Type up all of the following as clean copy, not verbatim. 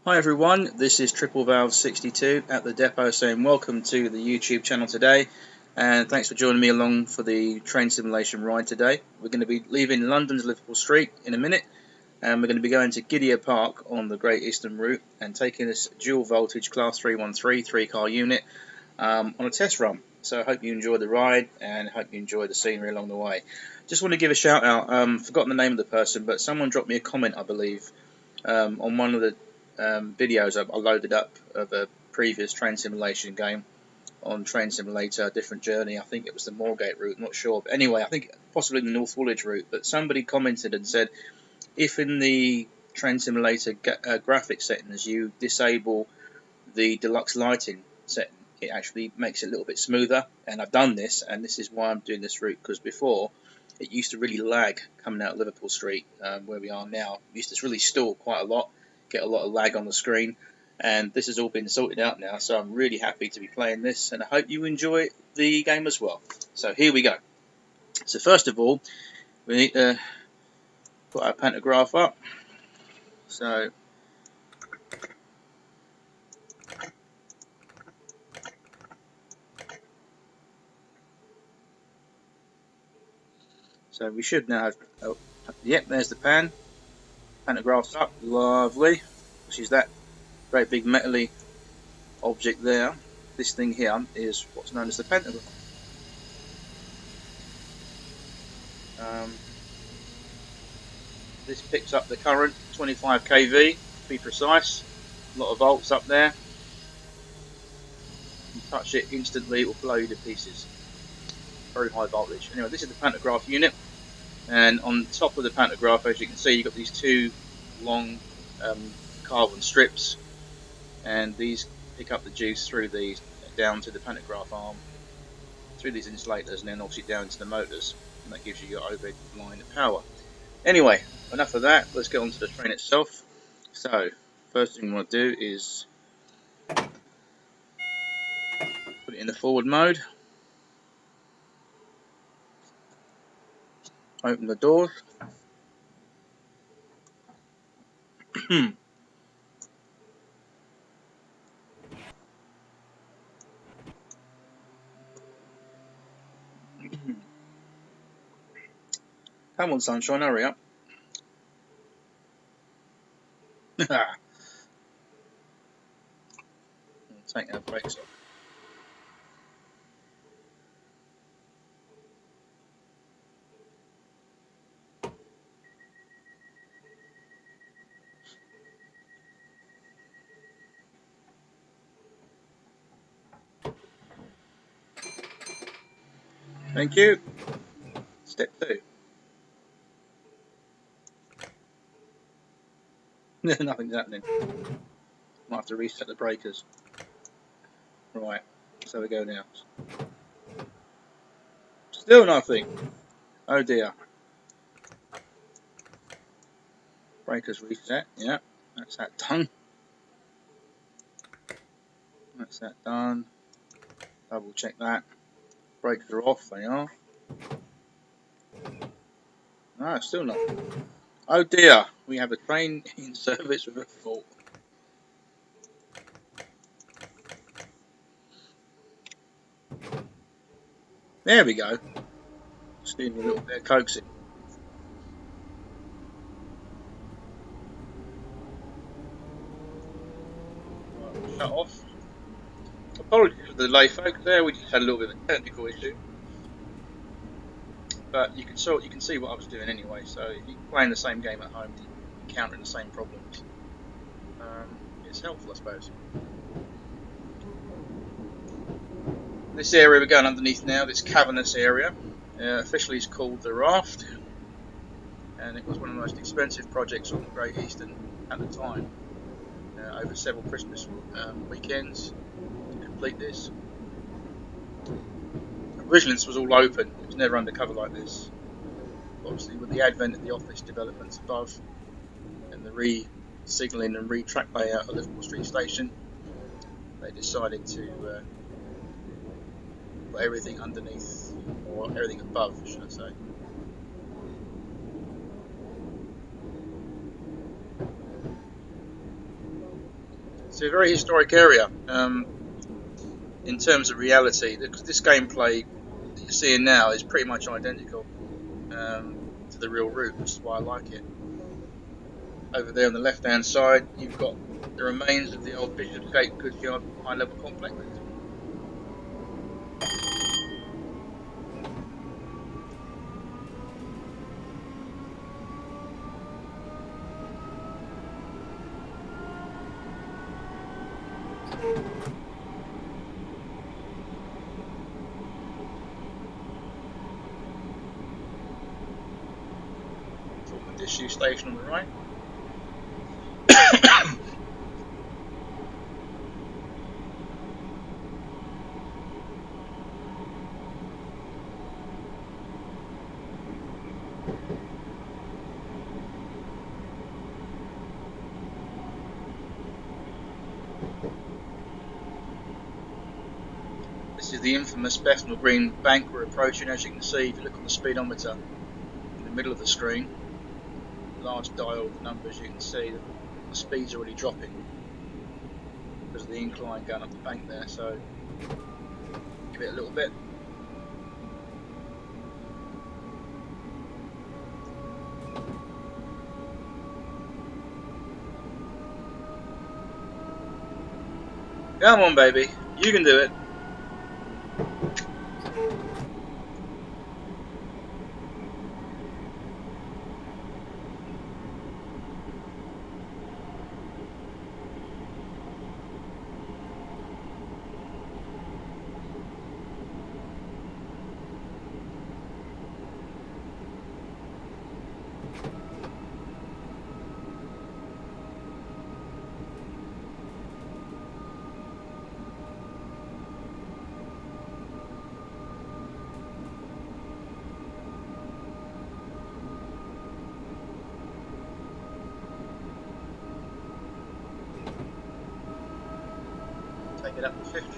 Hi everyone, this is Triple Valve 62 at the depot saying welcome to the YouTube channel today, and thanks for joining me along for the train simulation ride today. We're going to be leaving London's Liverpool Street in a minute, and we're going to be going to Gidea Park on the Great Eastern Route and taking this dual voltage Class 313 3-car unit on a test run. So I hope you enjoy the ride and hope you enjoy the scenery along the way. Just want to give a shout out, forgotten the name of the person, but someone dropped me a comment, I believe, on one of the videos I loaded up of a previous train simulation game on Train Simulator, different journey. I think it was the Moorgate route, not sure. But anyway, I think possibly the North Woolwich route. But somebody commented and said, if in the Train Simulator graphic settings you disable the deluxe lighting setting, it actually makes it a little bit smoother. And I've done this, and this is why I'm doing this route, because before it used to really lag coming out of Liverpool Street, where we are now. It used to really stall quite a lot, get a lot of lag on the screen, and this has all been sorted out now, so I'm really happy to be playing this, and I hope you enjoy the game as well. So here we go. So first of all, we need to put our pantograph up. So we should now have, oh, yep, there's the pantograph's up, lovely, which is that great big metally object there. This thing here is what's known as the pantograph. This picks up the current 25 kV, to be precise. A lot of volts up there. You touch it instantly, it will blow you to pieces. Very high voltage. Anyway, this is the pantograph unit, and on top of the pantograph, as you can see, you've got these two long carbon strips, and these pick up the juice through these down to the pantograph arm, through these insulators, and then obviously down to the motors, and that gives you your overhead line of power. Anyway, enough of that, let's get on to the train itself. So, first thing we want to do is put it in the forward mode, open the doors. Come on, sunshine, hurry up. Take our brakes off. Thank you. Step 2. Nothing's happening. Might have to reset the breakers. Right, so we go now. Still nothing. Oh dear. Breakers reset. Yeah, that's that done. That's that done. Double check that. Breakers are off. They are. No, still not. Oh dear. We have a train in service with a fault. There we go. Just need a little bit of coaxing. Right, shut off. Apologies for the delay, folks. There we just had a little bit of a technical issue, but you can see what I was doing anyway. So if you're playing the same game at home, you're encountering the same problems. It's helpful, I suppose. This area we're going underneath now, this cavernous area, officially is called the Raft, and it was one of the most expensive projects on the Great Eastern at the time. Over several Christmas weekends to complete this. Originally this was all open, it was never undercover like this. Obviously with the advent of the office developments above and the re-signalling and re-track layout of Liverpool Street Station, they decided to put everything underneath, or everything above, should I say. It's a very historic area in terms of reality. This gameplay that you're seeing now is pretty much identical to the real route, which is why I like it. Over there on the left-hand side, you've got the remains of the old Bishopsgate goods yard high-level complex. From the disused station on the right. This is the infamous Bethnal Green Bank we're approaching. As you can see, if you look on the speedometer in the middle of the screen, large dial with numbers, you can see that the speed's already dropping because of the incline going up the bank there. So give it a little bit. Come on, baby, you can do it. Take it up to 50.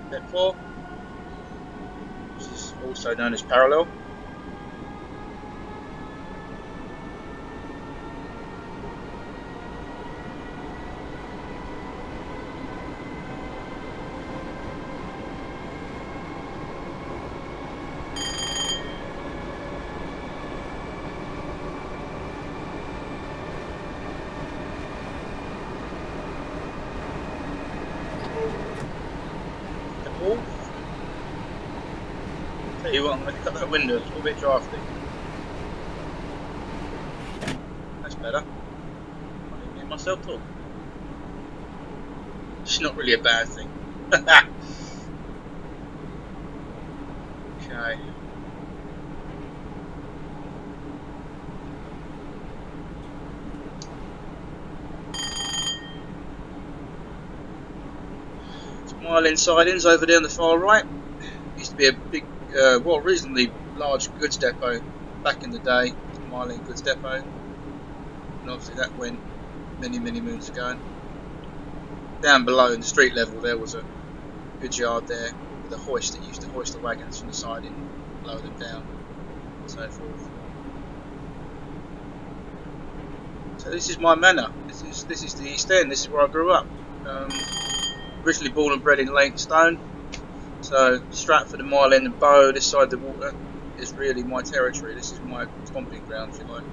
Step 4, which is also known as parallel. Tell you what, I'm going to cut that window, it's a little bit drafty. That's better. I didn't hear myself talk. It's not really a bad thing. Okay. Mile in sidings over there on the far right. Used to be a big, well, reasonably large goods depot back in the day. Mile in goods depot, and obviously that went many moons ago. Down below in the street level there was a goods yard there with a hoist that used to hoist the wagons from the siding, lower them down, and so forth. So this is my manor. This is the East End. This is where I grew up. Originally born and bred in Leytonstone, so Stratford and Mile End and Bow, this side of the water, is really my territory. This is my stomping ground, if you like.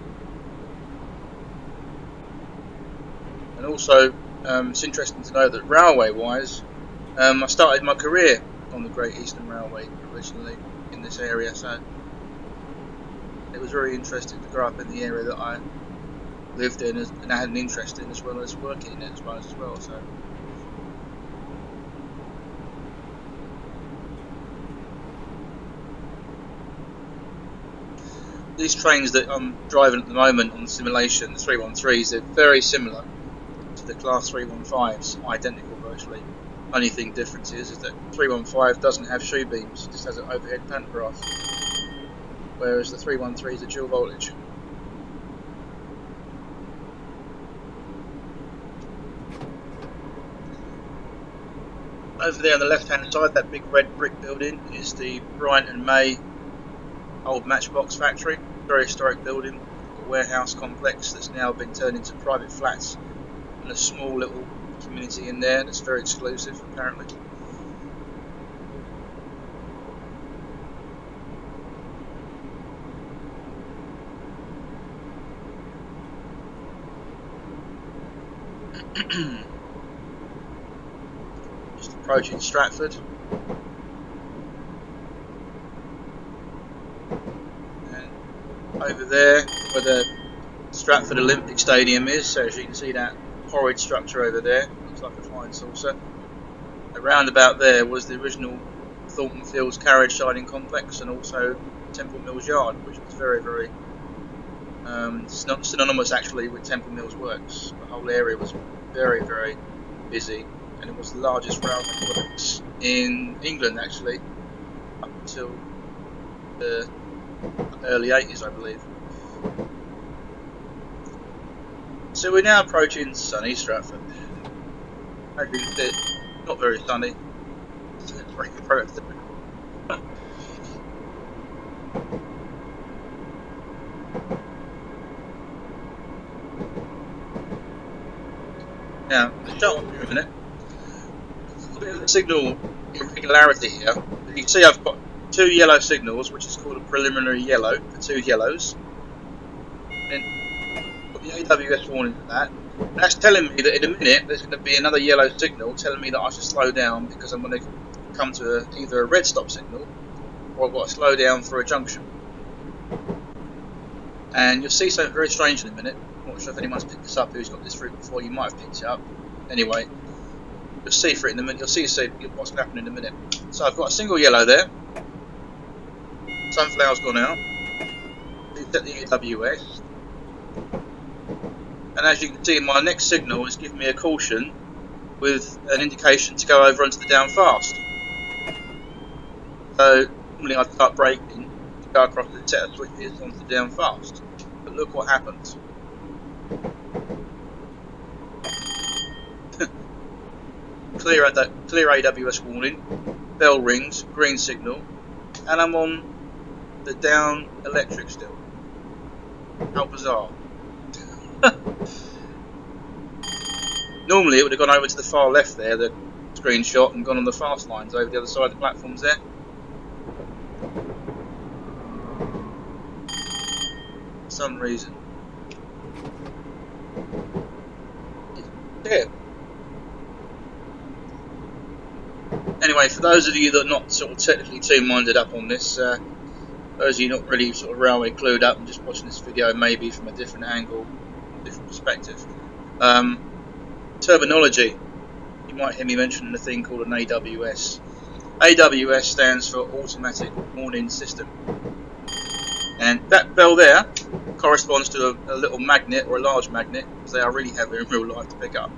And also, it's interesting to know that railway-wise, I started my career on the Great Eastern Railway originally in this area, so it was very interesting to grow up in the area that I lived in and I had an interest in, as well as working in it as well. So. These trains that I'm driving at the moment on the simulation, the 313s, they're very similar to the Class 315s, identical virtually. Only thing difference is that 315 doesn't have shoe beams, it just has an overhead pantograph, whereas the 313s are dual voltage. Over there on the left hand side, that big red brick building is the Bryant and May old matchbox factory, very historic building, a warehouse complex that's now been turned into private flats and a small little community in there that's very exclusive, apparently. Just approaching Stratford. And over there, where the Stratford Olympic Stadium is, so as you can see that horrid structure over there, looks like a flying saucer. Around about there was the original Thornton Fields carriage siding complex, and also Temple Mills Yard, which was very, very synonymous actually with Temple Mills Works. The whole area was very, very busy, and it was the largest railway works in England actually, up until the early 80s, I believe. So we're now approaching sunny Stratford. As you can see, not very sunny. Very appropriate. Now, shut on for a minute. A bit of a signal irregularity here. You can see I've got two yellow signals, which is called a preliminary yellow for two yellows. And put the AWS warning for that. That's telling me that in a minute there's going to be another yellow signal telling me that I should slow down because I'm going to come to either a red stop signal or I've got to slow down for a junction. And you'll see something very strange in a minute. I'm not sure if anyone's picked this up who's got this route before. You might have picked it up. Anyway, you'll see for it in a minute. You'll see what's happening in a minute. So I've got a single yellow there. Sunflower's gone out. Set the AWS. And as you can see, my next signal is giving me a caution with an indication to go over onto the down fast. So normally I'd start braking to go across the set of switches onto the down fast. But look what happens. Clear AWS warning, bell rings, green signal, and I'm on the down electric still. How bizarre. Normally it would have gone over to the far left there, the screenshot, and gone on the fast lines over the other side of the platforms there. For some reason. It's clear. Anyway, for those of you that are not sort of technically too minded up on this, those of you not really sort of railway clued up and just watching this video maybe from a different angle, different perspective. Terminology. You might hear me mention a thing called an AWS. AWS stands for Automatic Warning System. And that bell there corresponds to a little magnet or a large magnet, because they are really heavy in real life to pick up.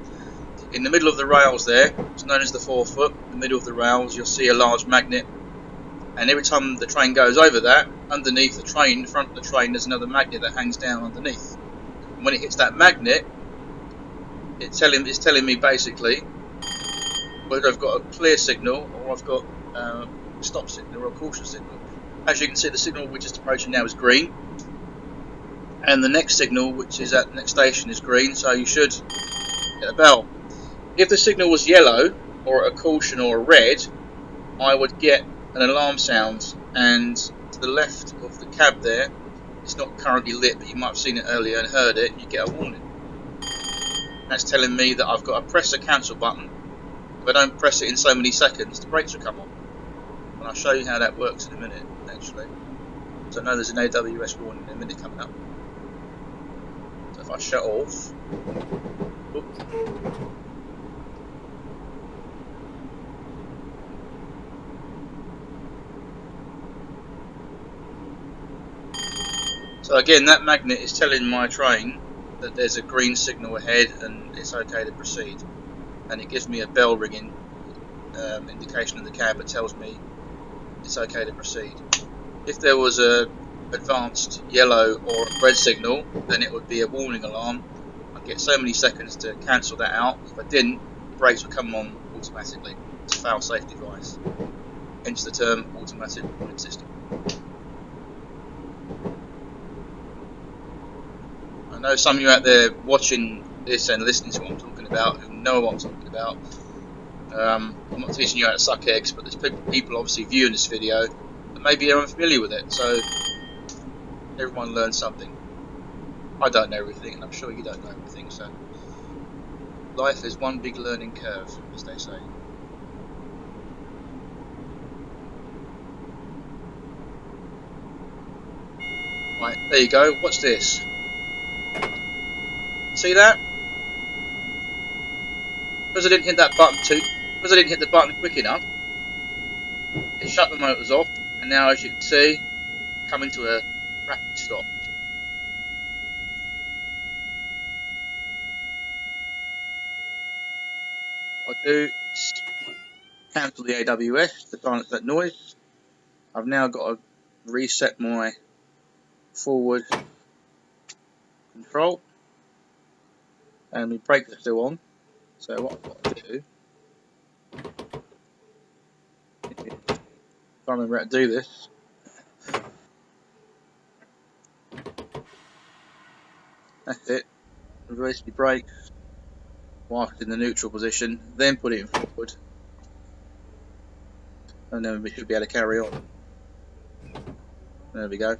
In the middle of the rails there, it's known as the forefoot. In the middle of the rails you'll see a large magnet, and every time the train goes over that, underneath the train, in front of the train, there's another magnet that hangs down underneath. And when it hits that magnet, it's telling me basically whether I've got a clear signal or I've got a stop signal or a caution signal. As you can see, the signal we're just approaching now is green, and the next signal, which is at the next station, is green, so you should get a bell. If the signal was yellow or a caution or a red, I would get an alarm sound, and to the left of the cab there, it's not currently lit, but you might have seen it earlier and heard it, you get a warning. That's telling me that I've got to press a cancel button. If I don't press it in so many seconds, the brakes will come on. And I'll show you how that works in a minute, actually. So I know there's an AWS warning in a minute coming up. So if I shut off, so again, that magnet is telling my train that there's a green signal ahead and it's okay to proceed. And it gives me a bell ringing indication in the cab that tells me it's okay to proceed. If there was a advanced yellow or a red signal, then it would be a warning alarm. I'd get so many seconds to cancel that out. If I didn't, the brakes would come on automatically. It's a fail-safe device. Hence the term automatic warning system. I know some of you out there watching this and listening to what I'm talking about who know what I'm talking about. I'm not teaching you how to suck eggs, but there's people obviously viewing this video that maybe are unfamiliar with it, so everyone learns something. I don't know everything, and I'm sure you don't know everything, so life is one big learning curve, as they say. Right, there you go. Watch this. See that? Because I didn't hit that button because I didn't hit the button quick enough, it shut the motors off, and now, as you can see, coming to a rapid stop. What I do is cancel the AWS to silence that noise. I've now got to reset my forward control, and my brakes are still on. So what I've got to do is try and remember how to do this. That's it. Release the brakes whilst in the neutral position, then put it in forward, and then we should be able to carry on. There we go.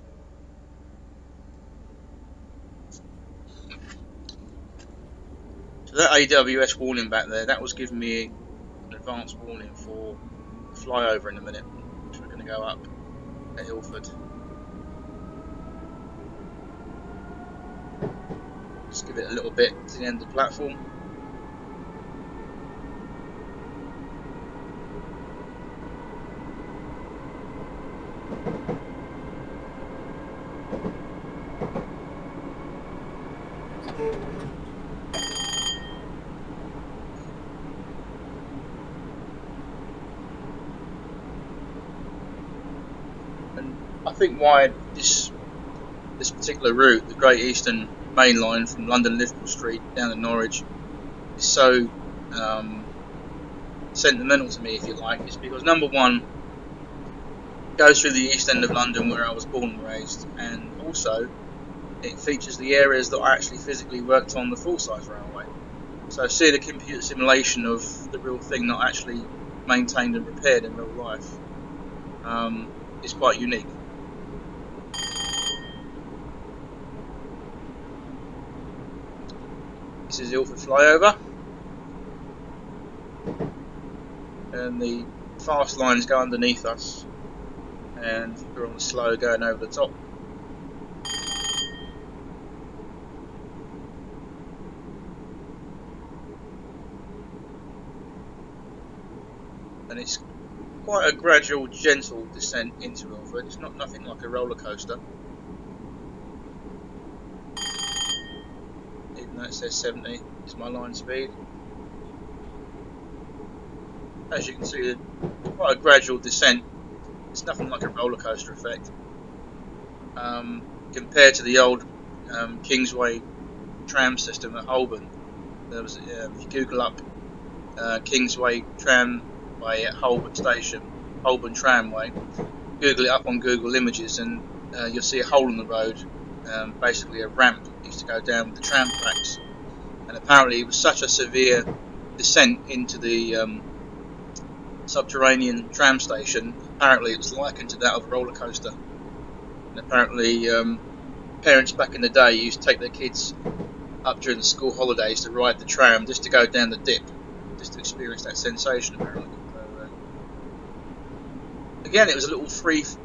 So that AWS warning back there, that was giving me an advanced warning for flyover in a minute, which we're going to go up at Ilford. Just give it a little bit to the end of the platform. And I think why this particular route, the Great Eastern Main Line from London Liverpool Street down to Norwich, is so sentimental to me, if you like, is because number one, it goes through the East End of London where I was born and raised, and also it features the areas that I actually physically worked on the full-size railway. So seeing a computer simulation of the real thing, not actually maintained and repaired in real life, is quite unique. This is Ilford flyover, and the fast lines go underneath us, and we're on the slow going over the top. And it's quite a gradual, gentle descent into Ilford. It's not nothing like a roller coaster, even though it says 70 is my line speed. As you can see, quite a gradual descent. It's nothing like a roller coaster effect. Compared to the old Kingsway tram system at Holborn, there was if you Google up Kingsway tramway at Holborn Station, Holborn Tramway, Google it up on Google Images, and you'll see a hole in the road, basically a ramp that used to go down with the tram tracks. And apparently it was such a severe descent into the subterranean tram station, apparently it was likened to that of a roller coaster. And apparently parents back in the day used to take their kids up during the school holidays to ride the tram just to go down the dip, just to experience that sensation, apparently. So, again, it was a little freebie,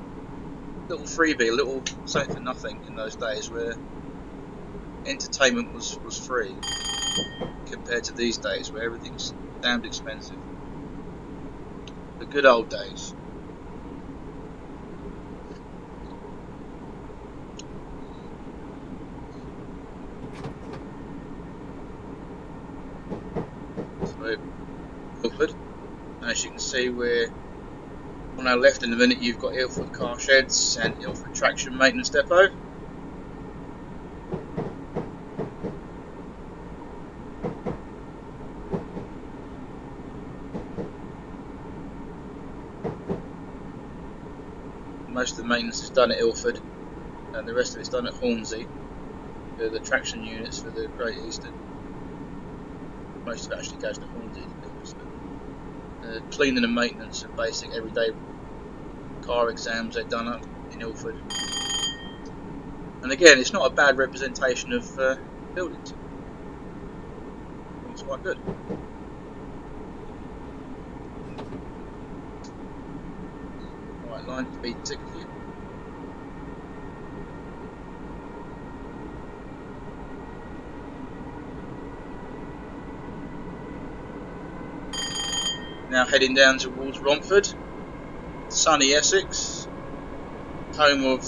a little something for nothing in those days where entertainment was free, compared to these days where everything's damned expensive. The good old days. So, Ilford, as you can see, we're on our left. In a minute you've got Ilford Car Sheds and Ilford Traction Maintenance Depot. Most of the maintenance is done at Ilford, and the rest of it's done at Hornsey, the traction units for the Great Eastern. most of it actually goes to haunted. Cleaning and maintenance and basic everyday car exams they've done up in Ilford. And again, it's not a bad representation of buildings. It's quite good. Right, line speed 60. Now heading down towards Romford, sunny Essex, home of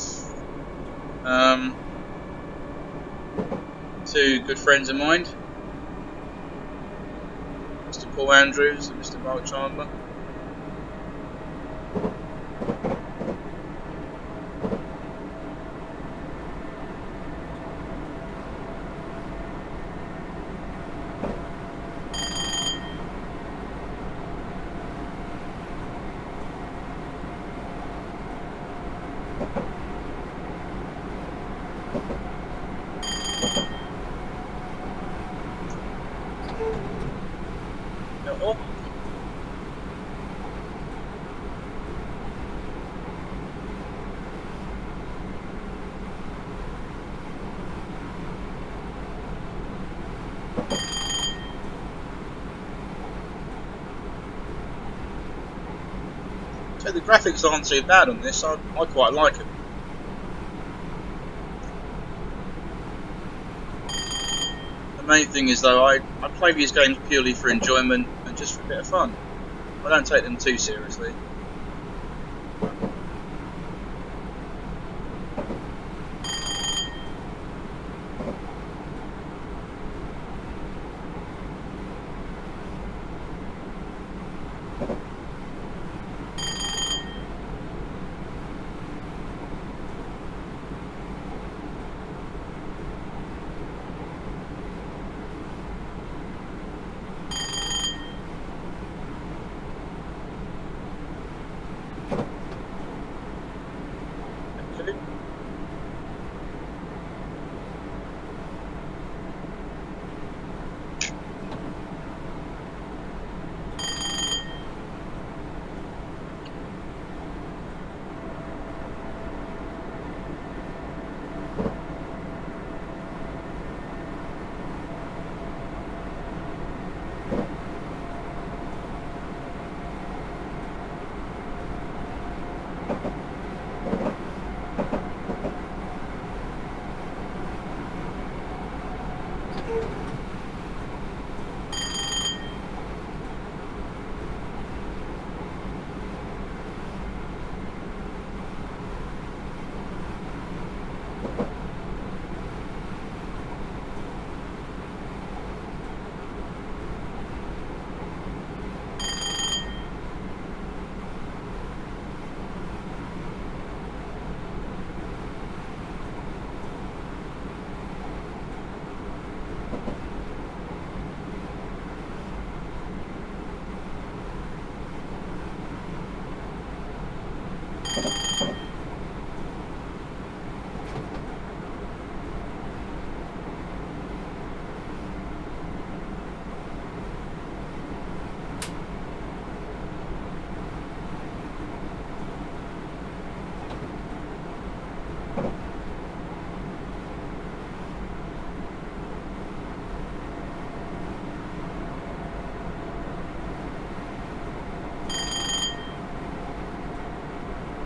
two good friends of mine, Mr. Paul Andrews and Mr. Mark Chandler. So the graphics aren't too bad on this. I quite like them. The main thing is though, I play these games purely for enjoyment and just for a bit of fun. I don't take them too seriously.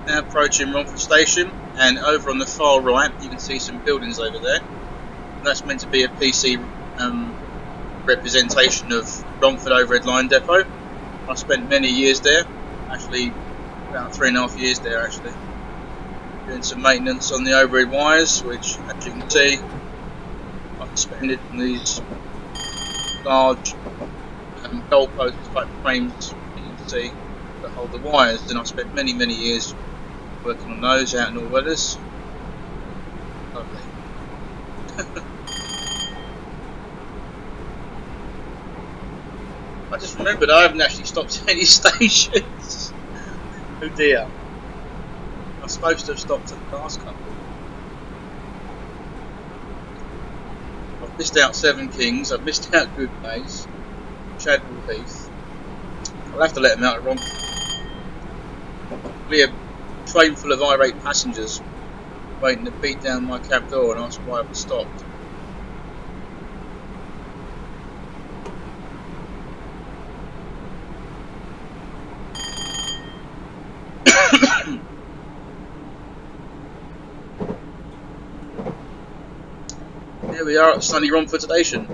Now approaching Romford Station, and over on the far right you can see some buildings over there. And that's meant to be a PC representation of Romford Overhead Line Depot. I spent many years there, actually about 3.5 years there actually, doing some maintenance on the overhead wires, which as you can see I've suspended on these large goalpost type frames you can see that hold the wires, and I've spent many years working on those out in all weathers. Lovely. I just remembered I haven't actually stopped at any stations. Oh dear. I was supposed to have stopped at the last couple. I've missed out Seven Kings, I've missed out Good Days, Chadwell Heath. I'll have to let him out of Romford. Be a train full of irate passengers waiting to beat down my cab door and ask why I was stopped. Here we are at sunny Romford Station.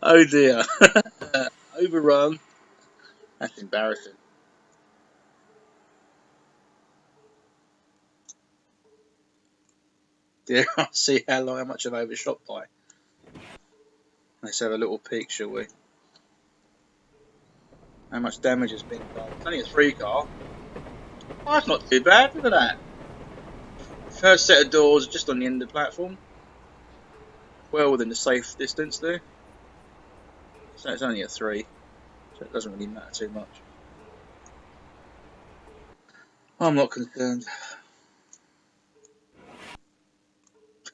Oh dear. Overrun. That's embarrassing. Dear, I'll see how much I've overshot by. Let's have a little peek, shall we? How much damage has been done? It's only a 3 car. Oh, that's not too bad, look at that. First set of doors just on the end of the platform. Well within the safe distance there. So it's only a 3. So it doesn't really matter too much. I'm not concerned.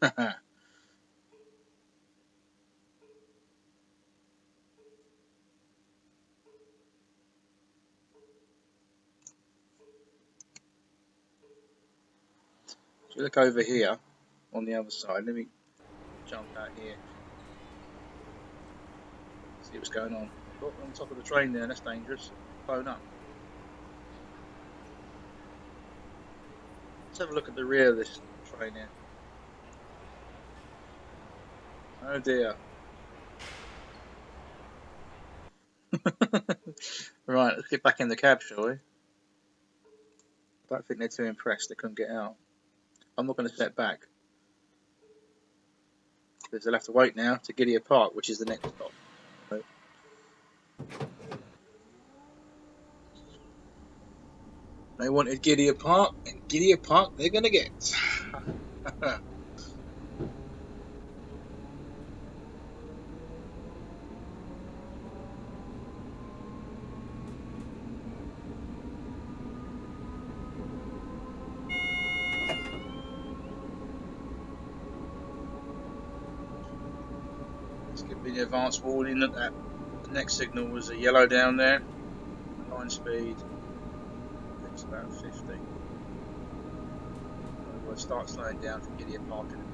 So look over here on the other side. Let me jump out here. See what's going on. Oh, on top of the train there, that's dangerous. Blown up. Let's have a look at the rear of this train here. Oh dear. Right, let's get back in the cab, shall we? I don't think they're too impressed they couldn't get out. I'm not going to step back. Because they'll have to wait now to Gidea Park, which is the next stop. So, they wanted Gidea Park, and Gidea Park they're going to get. Let's give me the advance warning that the next signal was a yellow down there. The line speed, I think it's about 50. We'll start slowing down for Gidea Park in a minute.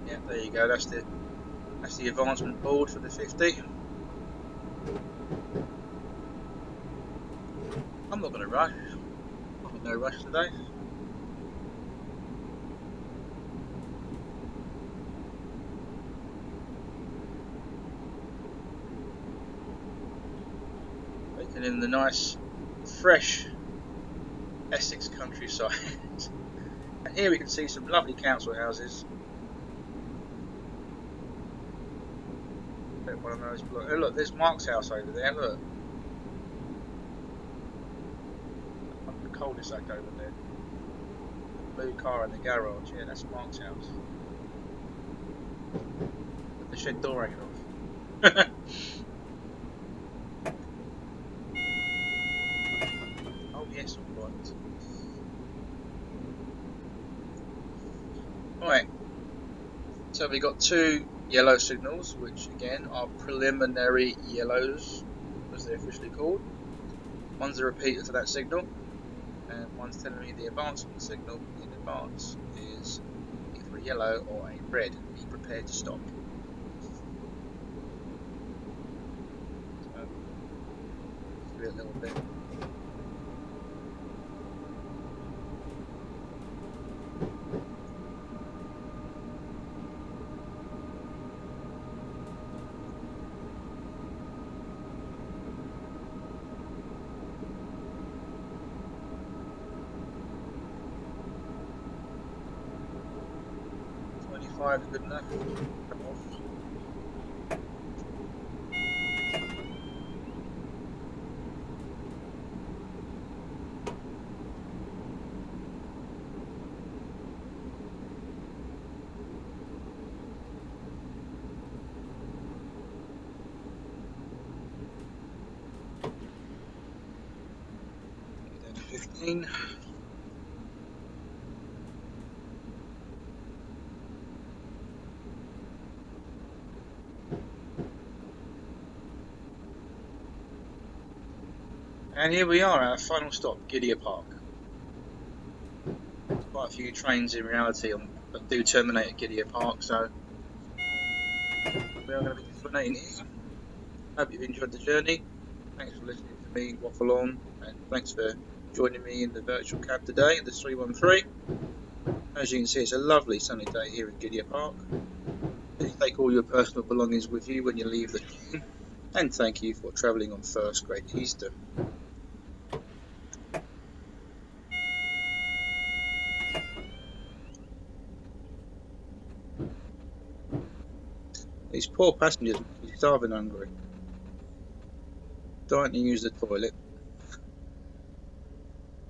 Yeah, there you go. That's the advancement board for the 50. I'm not going to rush. I'm in no rush today. Taking in the nice, fresh Essex countryside. And here we can see some lovely council houses. One of those. Oh, look, there's Mark's house over there. Look, up the cul-de-sac over there. The blue car in the garage. Yeah, that's Mark's house. With the shed door hanging off. Oh yes, all right. Right. So we got 2 yellow signals, which again are preliminary yellows, as they're officially called. One's a repeater to that signal, and one's telling me the advancement signal in advance is either a yellow or a red. Be prepared to stop. So, give it a little bit. Good enough. 15. And here we are, our final stop, Gidea Park. Quite a few trains in reality that do terminate at Gidea Park, so we are going to be terminating here. Hope you've enjoyed the journey. Thanks for listening to me waffle on, and thanks for joining me in the virtual cab today, the 313. As you can see, it's a lovely sunny day here at Gidea Park. Please take all your personal belongings with you when you leave the train, and thank you for travelling on First Great Easter. These poor passengers must be starving hungry, dying to use the toilet,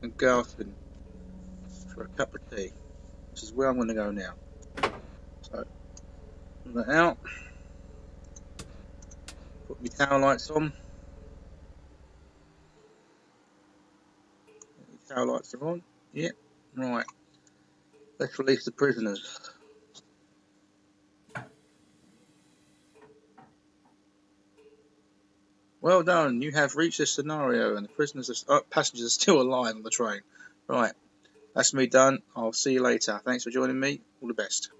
and gasping for a cup of tea, which is where I'm going to go now. So, pull that out, put my tail lights on. The tail lights are on. Yep, right. Let's release the prisoners. Well done, you have reached this scenario and the passengers are still alive on the train. Right, that's me done. I'll see you later. Thanks for joining me. All the best.